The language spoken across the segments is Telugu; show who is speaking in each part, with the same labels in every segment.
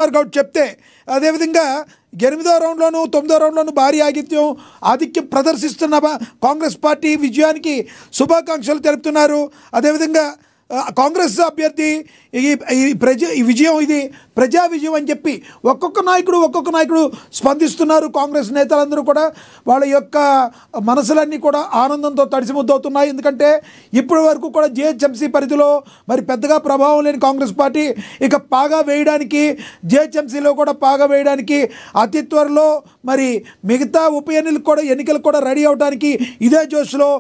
Speaker 1: గౌడ్ చెప్తే అదేవిధంగా 8వ రౌండ్లోను 9వ రౌండ్లోను భారీ ఆధిక్యం ప్రదర్శిస్తున్న కాంగ్రెస్ పార్టీ విజయానికి శుభాకాంక్షలు తెలుపుతున్నారు. అదేవిధంగా కాంగ్రెస్ అభ్యర్థి ఈ విజయం ఇది ప్రజా విజయం అని చెప్పి ఒక్కొక్క నాయకుడు స్పందిస్తున్నారు. కాంగ్రెస్ నేతలందరూ కూడా వాళ్ళ యొక్క మనసులన్నీ కూడా ఆనందంతో తడిసిముద్దవుతున్నాయి. ఎందుకంటే ఇప్పటి వరకు కూడా జిహెచ్ఎంసీ పరిధిలో మరి పెద్దగా ప్రభావం లేని కాంగ్రెస్ పార్టీ ఇక పాగా వేయడానికి, జిహెచ్ఎంసీలో కూడా పాగా వేయడానికి అతి త్వరలో మరి మిగతా ఎన్నికలు కూడా రెడీ అవడానికి ఇదే జోష్లో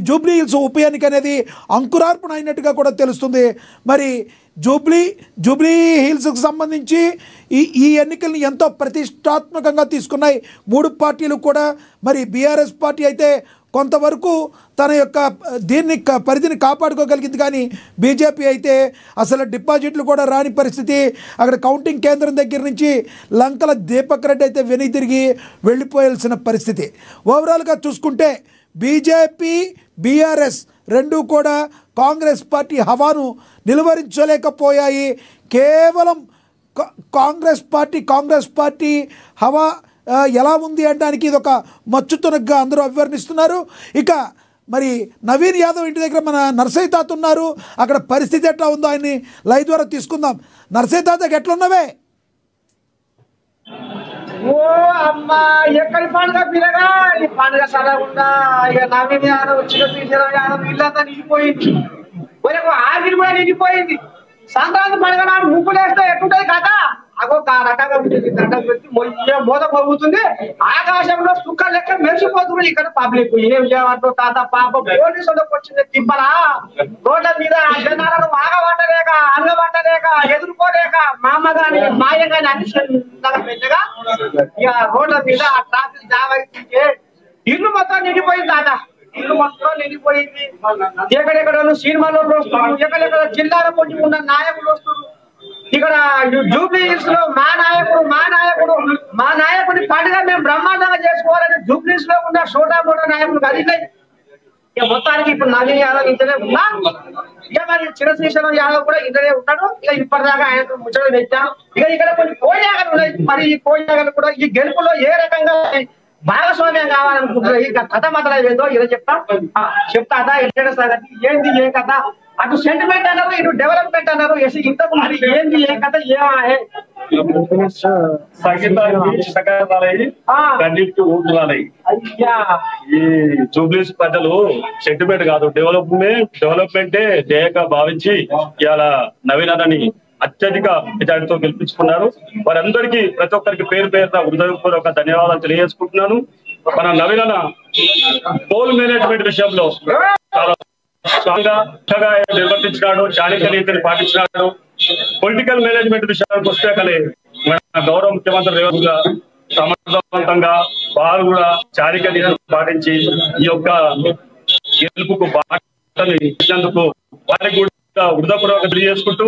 Speaker 1: జూబ్లీ హిల్స్ ఉప ఎన్నిక అనేది అంకురార్పణ అయినట్టుగా కూడా తెలుస్తుంది. మరి జూబ్లీ హిల్స్కి సంబంధించి ఈ ఎన్నికల్ని ఎంతో ప్రతిష్టాత్మకంగా తీసుకున్నాయి 3 పార్టీలు కూడా. మరి బీఆర్ఎస్ పార్టీ అయితే కొంతవరకు తన యొక్క పరిధిని కాపాడుకోగలిగింది, కానీ బీజేపీ అయితే అసలు డిపాజిట్లు కూడా రాని పరిస్థితి. అక్కడ కౌంటింగ్ కేంద్రం దగ్గర నుంచి లంకల దీపక్ రెడ్డి అయితే వెనక్కి తిరిగి వెళ్ళిపోయాల్సిన పరిస్థితి. ఓవరాల్గా చూసుకుంటే బీజేపీ బీఆర్ఎస్ రెండూ కూడా కాంగ్రెస్ పార్టీ హవాను నిలువరించలేకపోయాయి. కేవలం కాంగ్రెస్ పార్టీ హవా ఎలా ఉంది అనడానికి ఇది ఒక మచ్చుతునగ్గా అందరూ అభివర్ణిస్తున్నారు. ఇక మరి నవీన్ యాదవ్ ఇంటి దగ్గర మన నర్సయ్య తాత ఉన్నారు. అక్కడ పరిస్థితి ఎట్లా ఉందో ఆయన్ని లైవ్ ద్వారా తీసుకుందాం. నర్సయ్య తాతకి ఎట్లున్నవే?
Speaker 2: ఓ అమ్మా, ఎక్కడి పండుగ పిల్లగా ఈ పండుగ సరగుండా ఇక నవీన్ యాదవ్ చిరశ్రీరామ్ యాదవ్ ఇల్లంతా నిండిపోయింది. ఆగిరి కూడా నిండిపోయింది. సంక్రాంతి పండుగ నాడు ముగ్గులేస్తే ఎట్టుంటది కదా, అగో రకంగా ఉంటుంది. దండం పెట్టి మోద మోగుతుంది. ఆకాశంలో సుక్క లెక్క మెరిసిపోతుంది. ఇక్కడ పబ్లిక్ ఏం చేయమంటారు తాత? పాప పోలీసులకు వచ్చింది తిప్పలా. రోడ్ల మీద జనాలను ఆగబట్టలేక, అంగబట్టలేక, ఎదుర్కోలేక, మామగాని మాయగాని అని పెద్దగా ఇక రోడ్ల మీద ట్రాఫిక్ జామ్ అయితే ఇల్లు మొత్తం నిండిపోయింది తాత. ఇల్లు మొత్తం నిండిపోయింది. ఎక్కడెక్కడ సినిమాలో వస్తున్నారు, ఎక్కడెక్కడ జిల్లాల కొంచెం ఉన్న నాయకులు వస్తున్నారు. ఇక్కడ జూబ్లీ హిల్స్ లో మా నాయకుడి పండుగ మేము బ్రహ్మాండంగా చేసుకోవాలని జూబ్లీస్ లో ఉన్న షోటా మోటా నాయకులు కదిలినాయి. ఇక మొత్తానికి ఇప్పుడు నవీన్ యాదవ్ ఇంటనే ఉన్నా, ఇక మరి చిరశ్రీరామ్ యాదవ్ కూడా ఇంటనే ఉన్నాడు. ఇక ఇప్పటిదాకా ఆయన ముచ్చట పెట్టాం. ఇక ఇక్కడ కొన్ని కోయాగలు ఉన్నాయి. మరి ఈ కోయాగలు కూడా ఈ గెలుపులో ఏ రకంగా భాగస్వామ్యం కావాలనుకుంటున్నారు. ఇక కథ మొదలైందో ఇలా చెప్తా ఏంది ఏ కథ, అటు సెంటిమెంట్ అన్నారు, ఇటు డెవలప్మెంట్ అన్నారు. ఇంతకు మరి ఏంది ఏ కథ ఏమాయే
Speaker 3: ఈ జూబ్లీస్ ప్రజలు సెంటిమెంట్ కాదు, డెవలప్మెంటే ధ్యేయంగా భావించి ఇవాళ నవీన్ అన్నని అత్యధిక మెజారిటీతో గెలిపించుకున్నారు. వారందరికీ ప్రతి ఒక్కరికి పేరున హృదయపూర్వక ధన్యవాదాలు తెలియజేసుకుంటున్నాను. మన నవీన్ అన్న పోల్ మేనేజ్మెంట్ విషయంలో చాలా స్ట్రాంగ్ గా నిర్వర్తించినాడు, చాణక్య నీతిని పాటించినాడు. పొలిటికల్ మేనేజ్మెంట్ విషయానికి వస్తే కానీ మన గౌరవ ముఖ్యమంత్రి రేవంత్ గా సమర్థవంతంగా వారు కూడా చాణక్య నీతిని పాటించి ఈ యొక్క గెలుపుకు బాటని ఇచ్చినందుకు వారికి కూడా హృదయపూర్వక తెలియజేసుకుంటూ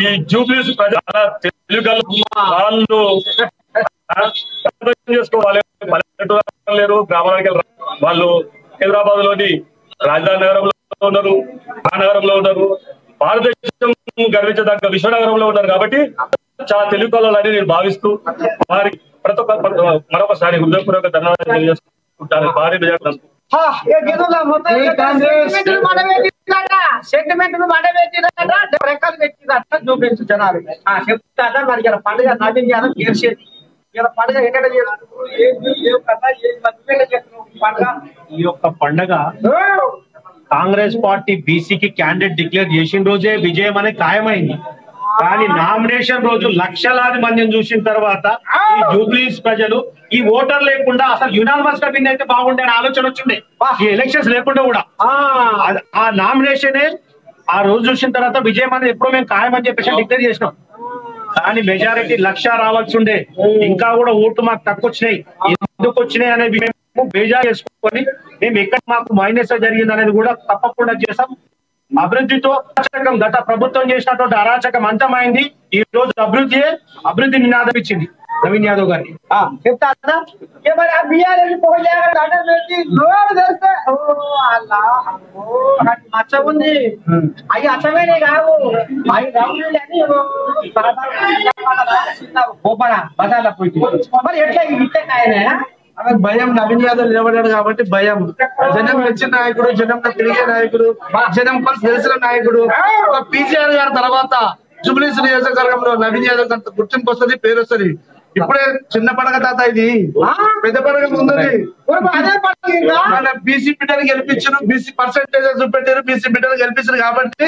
Speaker 3: ఈ జూబ్లీస్ ప్రజలు తెలుగు వాళ్ళు చేసుకోవాలి. పల్లెటూరు లేరు, గ్రామాలకు వాళ్ళు హైదరాబాద్ లోని రాజధాని నగరంలో ఉన్నారు, మహానగరంలో ఉన్నారు, భారతదేశం గర్వించదగ్గ విశ్వనగరంలో ఉన్నారు. కాబట్టి చాలా తెలుగు కళలని నేను భావిస్తూ వారికి ప్రతి ఒక్క మరొకసారి హృదయపూర్వక ధన్యవాదాలు తెలియజేసుకుంటాను. భారీ మెజారిటీ
Speaker 2: సెంటిమెంట్ రెక్కలు పెట్టిందట చూపించు జనాలు చెప్తారా. మరి ఇలా పండుగ నవీన్ యాదవ్ గెలిచేది, ఇలా పండుగ ఎక్కడ పండుగ.
Speaker 4: ఈ యొక్క పండుగ కాంగ్రెస్ పార్టీ బీసీకి క్యాండిడేట్ డిక్లేర్ చేసిన రోజే విజయం అనేది ఖాయమైంది. కానీ నామినేషన్ రోజు లక్షలాది మందిని చూసిన తర్వాత ఈ జూబ్లీస్ ప్రజలు ఈ ఓటర్ లేకుండా అసలు యునానిమస్ గా విన్ అయితే బాగుండే అనే ఆలోచన వచ్చిండే. ఈ ఎలక్షన్స్ లేకుండా కూడా ఆ నామినేషనే ఆ రోజు చూసిన తర్వాత విజయం అనేది ఎప్పుడో మేము ఖాయమని చెప్పేసి డిక్లేర్ చేసినాం. కానీ మెజారిటీ 1,00,000 రావాల్సి ఉండే, ఇంకా కూడా ఓట్లు మాకు తక్కువ వచ్చినాయి. ఎందుకు వచ్చినాయి అనేది మేము బేజారు చేసుకొని మేము ఎక్కడ మాకు మైనస్ జరిగింది అనేది కూడా తప్పకుండా చేసాం. అభివృద్ధితో అరాచకం గత ప్రభుత్వం చేసినటువంటి అరాచకం అంతమైంది. ఈ రోజు అభివృద్ధి నినాదం ఇచ్చింది. నవీన్ యాదవ్ గారికి.
Speaker 2: చెప్తా మరి ఆ బిఆర్ఎస్ పోయి అడ్డం పెట్టి నోరు తెస్తే మచ్చ ఉంది. అవి అచ్చమేనే కావు, అవి రౌండ్ అని పోపడా బజార్లో పోయి. మరి ఎట్లా ఇట్టే కాయనే
Speaker 5: భయం. నవీన్ యాదవ్ నిలబడ్డాడు కాబట్టి భయం. జనం మెచ్చిన నాయకుడు, జనంలో తిరిగే నాయకుడు, జనం పల్స్ తెలిసిన నాయకుడు. పీసీఆర్ గారి తర్వాత జూబ్లీస్ నియోజకవర్గంలో నవీన్ యాదవ్ గుర్తింపు వస్తుంది, పేరు వస్తుంది. ఇప్పుడే చిన్న పడగ తాత, ఇది పెద్ద పడగ ముందుంది. మన బీసీ బిడ్డను గెలిపించారు, బీసీ పర్సెంటేజ్ చూపెట్టారు, బీసీ బిడ్డను గెలిపించారు కాబట్టి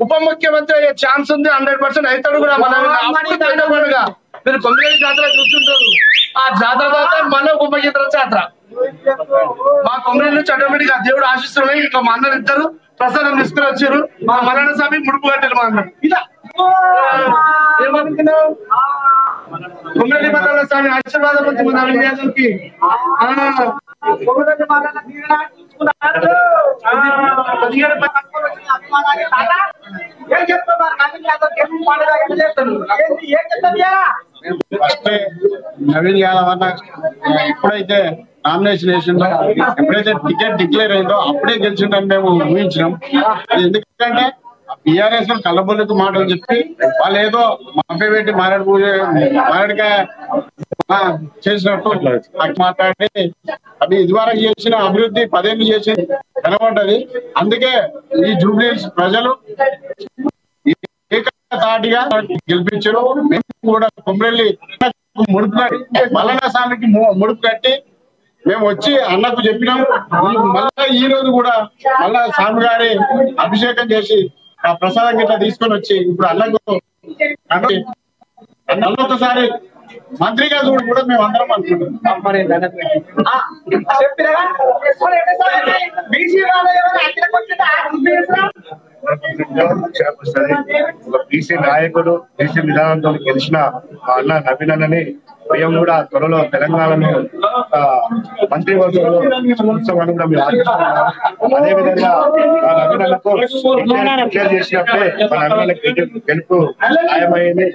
Speaker 5: ఉప ముఖ్యమంత్రి అయ్యే ఛాన్స్ ఉంది. 100% అవుతాడు కూడా. మన పెద్ద పడగ మీరు కొమ్మేలి జాతర చూస్తుంటారు, ఆ జాతర తర్వాత మన ఉప ముఖ్యమంత్రి జాతర. మా కొమ్మేలి నుంచి ఆటోమేటిక్ గా దేవుడు ఆశిస్తున్నాయి. ఇంకా మా అన్నలు ఇద్దరు ప్రసాదం తీసుకుని వచ్చారు. మా మల్లన్న స్వామి ముడుపు కట్టారు. మా అన్న ఇలా ఏమనుకున్నావు? కొమ్మేలి మల్లన్న స్వామి ఆశీర్వాదం వచ్చి మన నవీన్ యాదవ్ కి.
Speaker 6: నవీన్ యాదవ్ అన్న ఎప్పుడైతే నామినేషన్ వేసిందో, ఎప్పుడైతే టికెట్ డిక్లేర్ అయిందో అప్పుడే గెలిచిందని మేము ఊహించినాం. ఎందుకంటే టీఆర్ఎస్ కళ్ళబొల్లికి మాటలు చెప్పి వాళ్ళు ఏదో మభ్య పెట్టి మారడికాయ చేసినట్టు మాట్లాడి అది ఇదివరకు చేసిన అభివృద్ధి 10 ఏళ్ళు చేసి కనబడ్డది. అందుకే ఈ జూబ్లీహిల్స్ ప్రజలు ఏకతాటిగా గెలిపించారు. మేము కూడా కొమ్రెల్లి ముడుపు మల్లన్న స్వామికి ముడుపు కట్టి మేము వచ్చి అన్నకు చెప్పినాము. మళ్ళా ఈ రోజు కూడా మళ్ళా స్వామి గారి అభిషేకం చేసి ఆ ప్రసాదం గిట్లా తీసుకొని వచ్చి ఇప్పుడు అన్నకు ఒకసారి మంత్రిగా చూడు కూడా మేము అందరం అనుకుంటున్నాం.
Speaker 7: బీసీ నాయకుడు, బీసీ విధానంతో గెలిచిన మా అన్న నవీన్ అన్నని మేము కూడా త్వరలో తెలంగాణలో మంత్రివర్గంలో ఉత్సవాన్ని కూడా మేము ఆశిస్తున్నాము. అదేవిధంగా మా నవీన్ అన్నకు డిక్లేర్ చేసినప్పుడే మా నవీన్ అన్నకి గెలుపు ఖాయమైంది.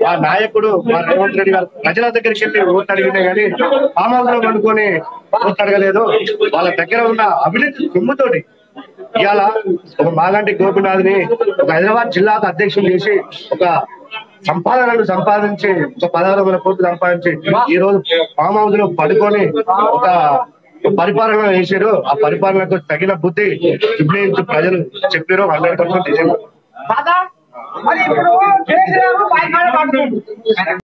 Speaker 7: మా నాయకుడు మా రేవంత్ రెడ్డి గారు ప్రజల దగ్గరికి వెళ్ళి ఓట్లు అడిగితే గానీ ఆమోదం అనుకుని ఓట్లు అడగలేదు. వాళ్ళ దగ్గర ఉన్న అవినీతి సొమ్ముతోటి ఇవాళ ఒక మాగంటి గోపినాథ్ని ఒక హైదరాబాద్ జిల్లాకు అధ్యక్షులు చేసి ఒక సంపాదనలు సంపాదించి ఒక 16,000 కోట్లు సంపాదించి ఈ రోజు ఫామ్ హౌస్ లో పడుకొని ఒక పరిపాలన చేశారు. ఆ పరిపాలనకు తగిన బుద్ధి జూబ్లీహిల్స్ ప్రజలు చెప్పారు. 100% నిజం.